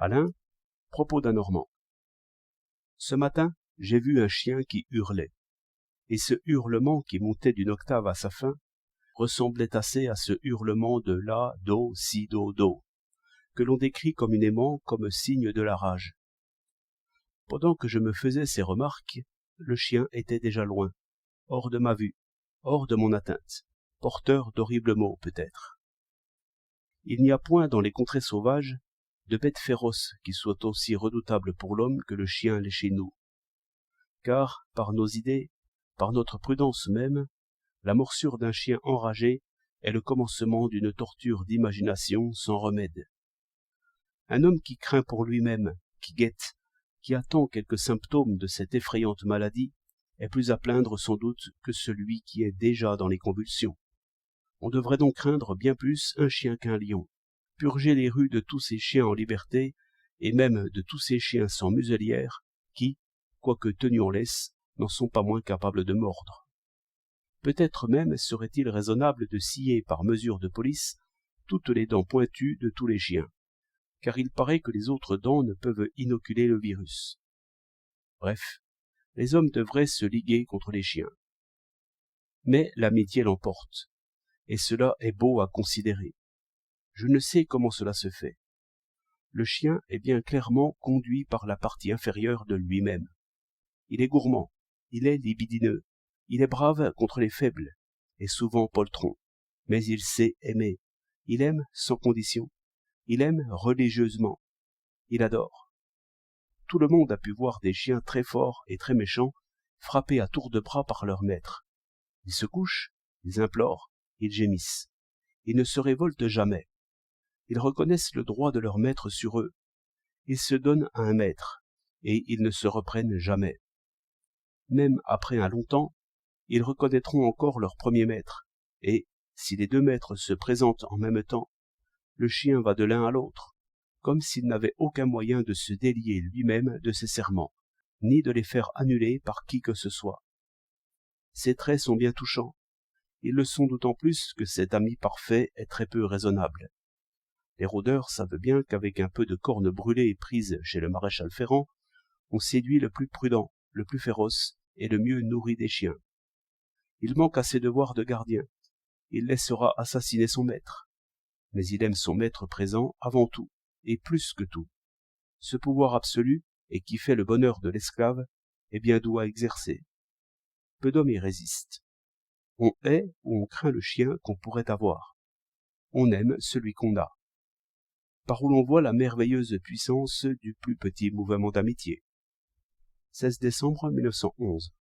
Alain, propos d'un Normand. Ce matin, j'ai vu un chien qui hurlait, et ce hurlement qui montait d'une octave à sa fin ressemblait assez à ce hurlement de la, do, si, do, que l'on décrit communément comme signe de la rage. Pendant que je me faisais ces remarques, le chien était déjà loin, hors de ma vue, hors de mon atteinte, porteur d'horribles maux peut-être. Il n'y a point dans les contrées sauvages de bête féroce qui soit aussi redoutable pour l'homme que le chien l'est chez nous. Car, par nos idées, par notre prudence même, la morsure d'un chien enragé est le commencement d'une torture d'imagination sans remède. Un homme qui craint pour lui-même, qui guette, qui attend quelques symptômes de cette effrayante maladie, est plus à plaindre sans doute que celui qui est déjà dans les convulsions. On devrait donc craindre bien plus un chien qu'un lion, purger les rues de tous ces chiens en liberté, et même de tous ces chiens sans muselière, qui, quoique tenus en laisse, n'en sont pas moins capables de mordre. Peut-être même serait-il raisonnable de scier par mesure de police toutes les dents pointues de tous les chiens, car il paraît que les autres dents ne peuvent inoculer le virus. Bref, les hommes devraient se liguer contre les chiens. Mais l'amitié l'emporte, et cela est beau à considérer. Je ne sais comment cela se fait. Le chien est bien clairement conduit par la partie inférieure de lui-même. Il est gourmand, il est libidineux, il est brave contre les faibles, et souvent poltron, mais il sait aimer. Il aime sans condition, il aime religieusement, il adore. Tout le monde a pu voir des chiens très forts et très méchants frappés à tour de bras par leur maître. Ils se couchent, ils implorent, ils gémissent. Ils ne se révoltent jamais. Ils reconnaissent le droit de leur maître sur eux. Ils se donnent à un maître, et ils ne se reprennent jamais. Même après un long temps, ils reconnaîtront encore leur premier maître, et, si les deux maîtres se présentent en même temps, le chien va de l'un à l'autre, comme s'il n'avait aucun moyen de se délier lui-même de ses serments, ni de les faire annuler par qui que ce soit. Ces traits sont bien touchants. Ils le sont d'autant plus que cet ami parfait est très peu raisonnable. Les rôdeurs savent bien qu'avec un peu de corne brûlée prise chez le maréchal Ferrand, on séduit le plus prudent, le plus féroce et le mieux nourri des chiens. Il manque à ses devoirs de gardien. Il laissera assassiner son maître. Mais il aime son maître présent avant tout, et plus que tout. Ce pouvoir absolu, et qui fait le bonheur de l'esclave, est bien doux à exercer. Peu d'hommes y résistent. On hait ou on craint le chien qu'on pourrait avoir. On aime celui qu'on a. Par où l'on voit la merveilleuse puissance du plus petit mouvement d'amitié. 16 décembre 1911.